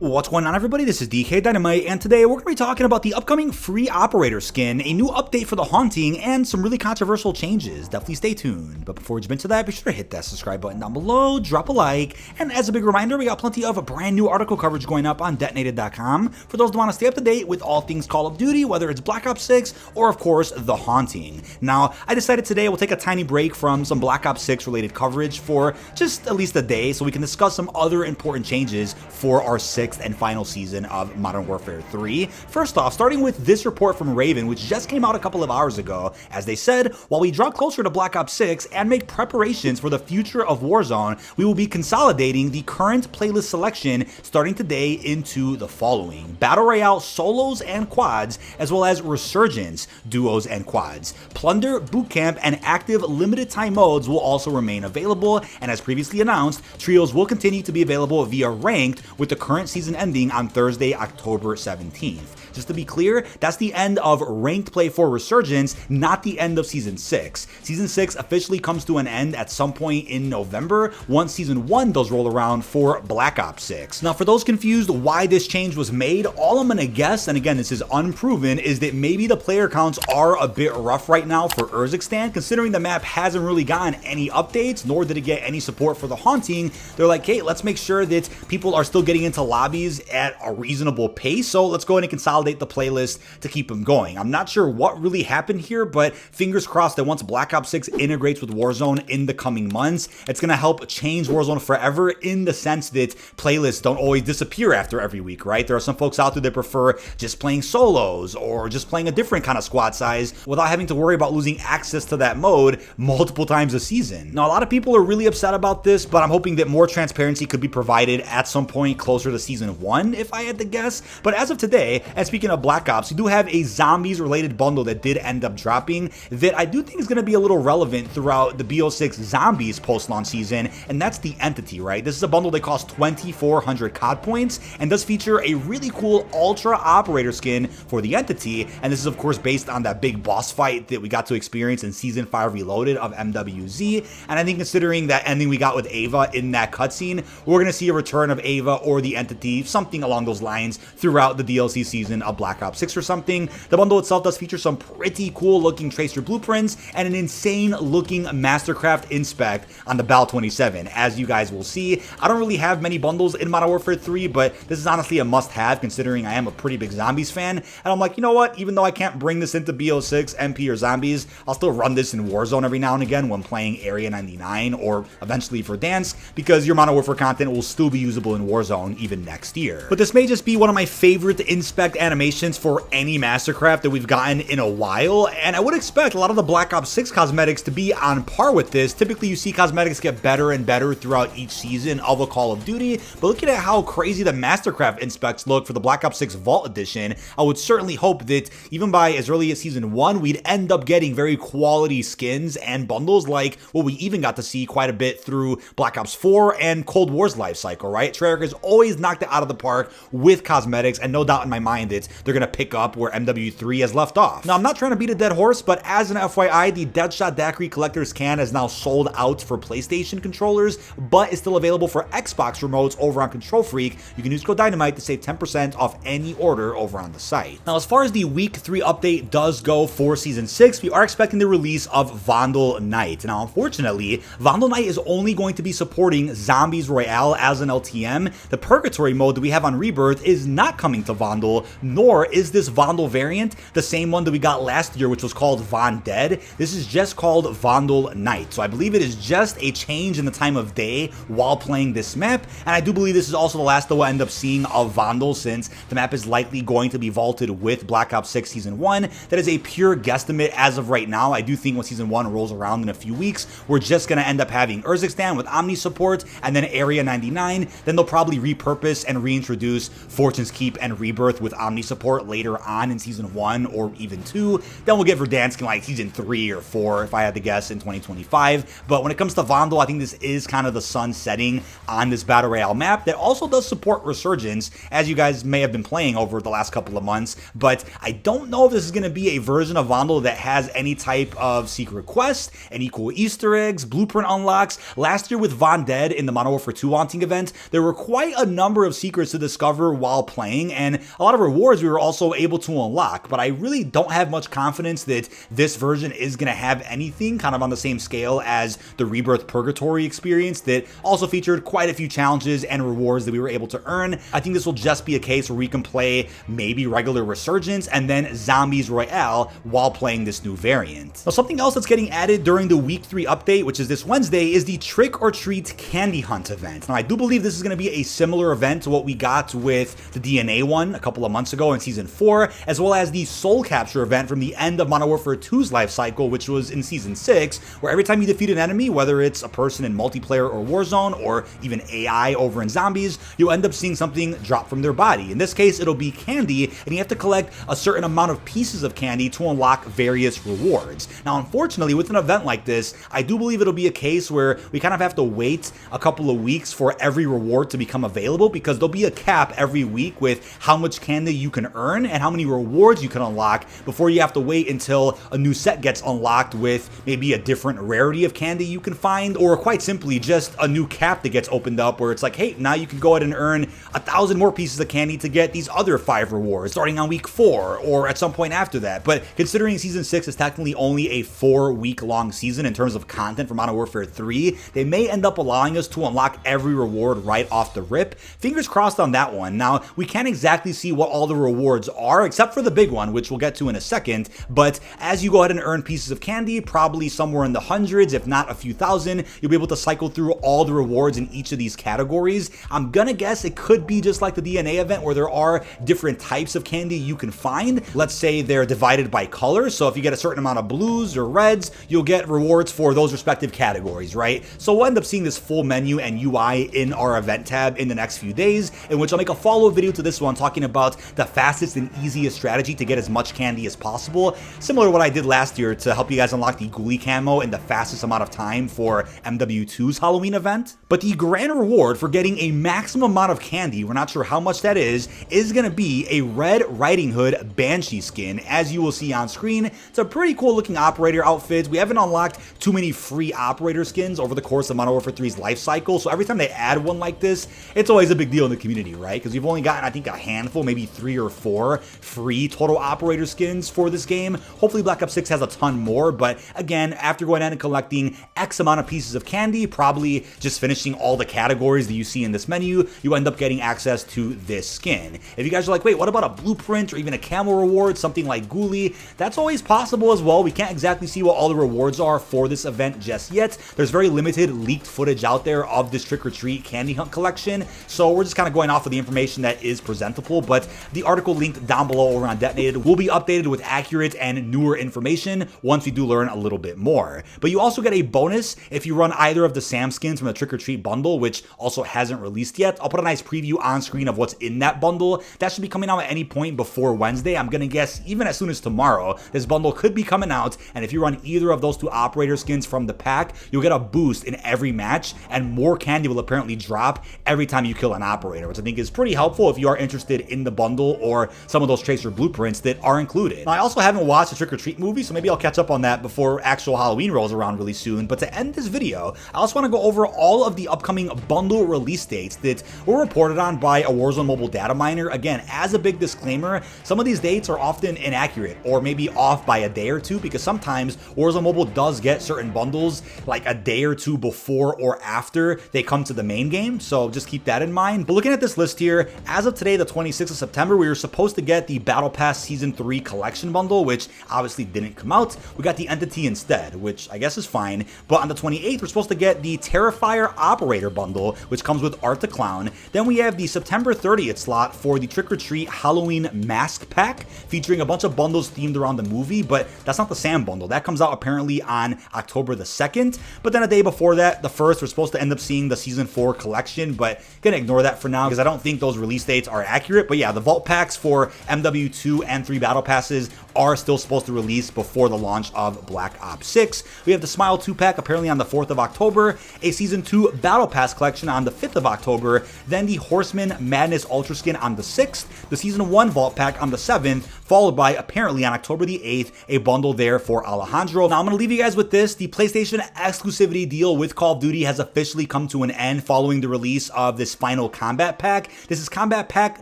What's going on, everybody? This is dkdynamite, and today we're going to be talking about the upcoming free operator skin, a new update for the Haunting, and some really controversial changes. Definitely stay tuned. But before we jump into that, be sure to hit that subscribe button down below, drop a like, and as a big reminder, we got plenty of brand new article coverage going up on detonated.com for those that want to stay up to date with all things Call of Duty, whether it's Black Ops 6 or, of course, the Haunting. Now, I decided today we'll take a tiny break from some Black Ops 6 related coverage for just at least a day so we can discuss some other important changes for our 6th and final season of Modern Warfare 3. First off, starting with this report from Raven, which just came out a couple of hours ago. As they said, while we draw closer to Black Ops 6 and make preparations for the future of Warzone, we will be consolidating the current playlist selection starting today into the following: Battle Royale solos and quads, as well as Resurgence duos and quads. Plunder, Bootcamp, and active limited time modes will also remain available, and as previously announced, trios will continue to be available via ranked, with the current season ending on Thursday, October 17th. Just to be clear, that's the end of ranked play for Resurgence, not the end of Season 6. Season 6 officially comes to an end at some point in November, once Season 1 does roll around for Black Ops 6. Now, for those confused why this change was made, all I'm gonna guess, and again, this is unproven, is that maybe the player counts are a bit rough right now for Urzikstan, considering the map hasn't really gotten any updates, nor did it get any support for the Haunting. They're like, hey, let's make sure that people are still getting into lobbies at a reasonable pace, so let's go ahead and consolidate the playlist to keep them going. I'm not sure what really happened here, but fingers crossed that once Black Ops 6 integrates with Warzone in the coming months, it's going to help change Warzone forever, in the sense that playlists don't always disappear after every week, right? There are some folks out there that prefer just playing solos or just playing a different kind of squad size without having to worry about losing access to that mode multiple times a season. Now, a lot of people are really upset about this, but I'm hoping that more transparency could be provided at some point closer to Season 1, if I had to guess. But as of today, and speaking of Black Ops, we do have a zombies related bundle that did end up dropping that I do think is going to be a little relevant throughout the BO6 zombies post-launch season, and that's the Entity, right? This is a bundle that costs 2,400 COD points and does feature a really cool Ultra Operator skin for the Entity, and this is of course based on that big boss fight that we got to experience in Season 5 Reloaded of MW3, and I think considering that ending we got with Ava in that cutscene, we're going to see a return of Ava or the Entity, something along those lines, throughout the DLC season of Black Ops 6 or something. The bundle itself does feature some pretty cool looking tracer blueprints and an insane looking Mastercraft inspect on the BAL 27. As you guys will see, I don't really have many bundles in Modern Warfare 3, but this is honestly a must-have considering I am a pretty big zombies fan, and I'm like, you know what, even though I can't bring this into BO6, MP, or zombies, I'll still run this in Warzone every now and again when playing Area 99 or eventually for Dance, because your Modern Warfare content will still be usable in Warzone even next year. But this may just be one of my favorite inspect animations for any Mastercraft that we've gotten in a while, and I would expect a lot of the Black Ops 6 cosmetics to be on par with this. Typically you see cosmetics get better and better throughout each season of a Call of Duty, but looking at how crazy the Mastercraft inspects look for the Black Ops 6 Vault Edition, I would certainly hope that even by as early as Season 1, we'd end up getting very quality skins and bundles like what we even got to see quite a bit through Black Ops 4 and Cold War's life cycle, right? Treyarch has always knocked it out of the park with cosmetics, and no doubt in my mind that they're going to pick up where MW3 has left off. Now, I'm not trying to beat a dead horse, but as an FYI, the Deadshot Daiquiri Collector's Can is now sold out for PlayStation controllers, but is still available for Xbox remotes over on Control Freak. You can use code Dynamite to save 10% off any order over on the site. Now, as far as the Week 3 update does go for Season 6, we are expecting the release of Vondel Night. Now, unfortunately, Vondel Night is only going to be supporting Zombies Royale as an LTM. The Purgatory mode that we have on Rebirth is not coming to Vondel, nor is this Vondel variant the same one that we got last year, which was called Vondel. This is just called Vondel Night. So I believe it is just a change in the time of day while playing this map, and I do believe this is also the last that we'll end up seeing of Vondel, since the map is likely going to be vaulted with Black Ops 6 Season 1. That is a pure guesstimate as of right now. I do think when Season 1 rolls around in a few weeks, we're just going to end up having Urzikstan with Omni support, and then Area 99. Then they'll probably repurpose and reintroduce Fortune's Keep and Rebirth with Omni zombie support later on in Season 1 or even 2. Then we'll get Verdansk in like Season 3 or 4, if I had to guess, in 2025. But when it comes to Vondel, I think this is kind of the sun setting on this Battle Royale map that also does support Resurgence, as you guys may have been playing over the last couple of months. But I don't know if this is going to be a version of Vondel that has any type of secret quest, any cool Easter eggs, blueprint unlocks. Last year with Vondel in the Modern Warfare 2 Haunting event, there were quite a number of secrets to discover while playing, and a lot of rewards we were also able to unlock. But I really don't have much confidence that this version is going to have anything kind of on the same scale as the Rebirth Purgatory experience that also featured quite a few challenges and rewards that we were able to earn. I think this will just be a case where we can play maybe regular Resurgence and then Zombies Royale while playing this new variant. Now, something else that's getting added during the Week 3 update, which is this Wednesday, is the Trick or Treat Candy Hunt event. Now, I do believe this is going to be a similar event to what we got with the DNA one a couple of months ago in Season 4, as well as the Soul Capture event from the end of Modern Warfare 2's life cycle, which was in Season 6, where every time you defeat an enemy, whether it's a person in multiplayer or Warzone, or even AI over in Zombies, you'll end up seeing something drop from their body. In this case, it'll be candy, and you have to collect a certain amount of pieces of candy to unlock various rewards. Now, unfortunately, with an event like this, I do believe it'll be a case where we kind of have to wait a couple of weeks for every reward to become available, because there'll be a cap every week with how much candy you can earn and how many rewards you can unlock before you have to wait until a new set gets unlocked with maybe a different rarity of candy you can find, or quite simply just a new cap that gets opened up where it's like, hey, now you can go ahead and earn 1,000 more pieces of candy to get these other 5 rewards starting on week 4 or at some point after that. But considering Season 6 is technically only a 4-week long season in terms of content for Modern Warfare 3, they may end up allowing us to unlock every reward right off the rip. Fingers crossed on that one. Now, we can't exactly see what all the rewards are, except for the big one, which we'll get to in a second, but as you go ahead and earn pieces of candy, probably somewhere in the hundreds, if not a few thousand, you'll be able to cycle through all the rewards in each of these categories. I'm gonna guess it could be just like the DNA event where there are different types of candy you can find. Let's say they're divided by color, so if you get a certain amount of blues or reds, you'll get rewards for those respective categories, right? So we'll end up seeing this full menu and UI in our event tab in the next few days, in which I'll make a follow-up video to this one talking about the fastest and easiest strategy to get as much candy as possible, similar to what I did last year to help you guys unlock the ghoulie camo in the fastest amount of time for MW2's Halloween event. But the grand reward for getting a maximum amount of candy, we're not sure how much that is going to be a Red Riding Hood Banshee skin, as you will see on screen. It's a pretty cool looking operator outfit. We haven't unlocked too many free operator skins over the course of Modern Warfare 3's life cycle, so every time they add one like this, it's always a big deal in the community, right? Because we've only gotten, I think, a handful, maybe 3 or 4 free total operator skins for this game. Hopefully Black Ops 6 has a ton more, but again, after going out and collecting X amount of pieces of candy, probably just finishing all the categories that you see in this menu, you end up getting access to this skin. If you guys are like, wait, what about a blueprint or even a camo reward, something like ghoulie? That's always possible as well. We can't exactly see what all the rewards are for this event just yet. There's very limited leaked footage out there of this Trick or Treat Candy Hunt collection, so we're just kind of going off of the information that is presentable, but the article linked down below over on Detonated will be updated with accurate and newer information once we do learn a little bit more. But you also get a bonus if you run either of the Sam skins from the Trick or Treat bundle, which also hasn't released yet. I'll put a nice preview on screen of what's in that bundle. That should be coming out at any point before Wednesday. I'm gonna guess even as soon as tomorrow, this bundle could be coming out, and if you run either of those 2 operator skins from the pack, you'll get a boost in every match, and more candy will apparently drop every time you kill an operator, which I think is pretty helpful if you are interested in the bundle or some of those tracer blueprints that are included. Now, I also haven't watched the Trick or Treat movie, so maybe I'll catch up on that before actual Halloween rolls around really soon. But to end this video, I also want to go over all of the upcoming bundle release dates that were reported on by a Warzone mobile data miner. Again, as a big disclaimer, some of these dates are often inaccurate or maybe off by a day or two, because sometimes Warzone mobile does get certain bundles like a day or two before or after they come to the main game, so just keep that in mind. But looking at this list here, as of today, the 26th of September, we were supposed to get the Battle Pass Season 3 collection bundle, which obviously didn't come out. We got the Entity instead, which I guess is fine. But on the 28th, we're supposed to get the Terrifier Operator bundle, which comes with Art the Clown. Then we have the September 30th slot for the Trick or Treat Halloween Mask Pack, featuring a bunch of bundles themed around the movie, but that's not the Sam bundle. That comes out apparently on October the 2nd. But then a day before that, the 1st, we're supposed to end up seeing the Season 4 collection, but gonna ignore that for now because I don't think those release dates are accurate. But yeah, the Vault vault packs for MW2 and 3 battle passes are still supposed to release before the launch of Black Ops 6. We have the Smile 2 pack apparently on the 4th of October, a Season 2 Battle Pass collection on the 5th of October, then the Horseman Madness Ultra Skin on the 6th, the Season 1 Vault Pack on the 7th, followed by apparently on October the 8th, a bundle there for Alejandro. Now I'm going to leave you guys with this. The PlayStation exclusivity deal with Call of Duty has officially come to an end following the release of this final combat pack. This is combat pack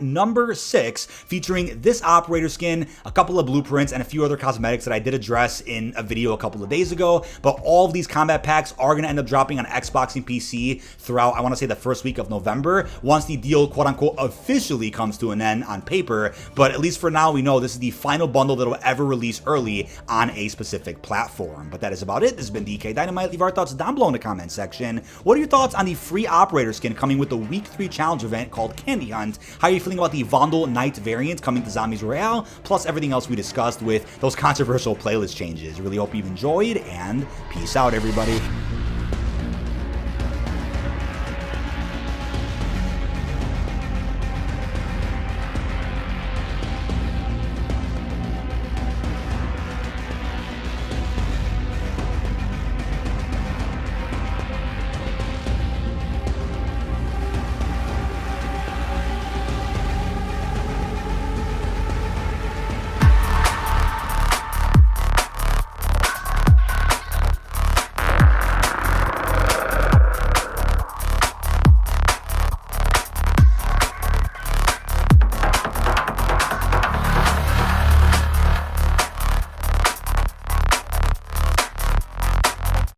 number 6, featuring this operator skin, a couple of blueprints, and a few other cosmetics that I did address in a video a couple of days ago. But all of these combat packs are going to end up dropping on Xbox and PC throughout, I want to say, the first week of November, once the deal, quote unquote, officially comes to an end on paper. But at least for now, we know this is the final bundle that will ever release early on a specific platform. But that is about it. This has been dkdynamite. Leave our thoughts down below in the comment section. What are your thoughts on the free operator skin coming with the Week 3 challenge event called Candy Hunt? How are you feeling about the Vondel Knight variant coming to Zombies Royale? Plus everything else we discussed with those controversial playlist changes. Really hope you've enjoyed, and peace out, everybody.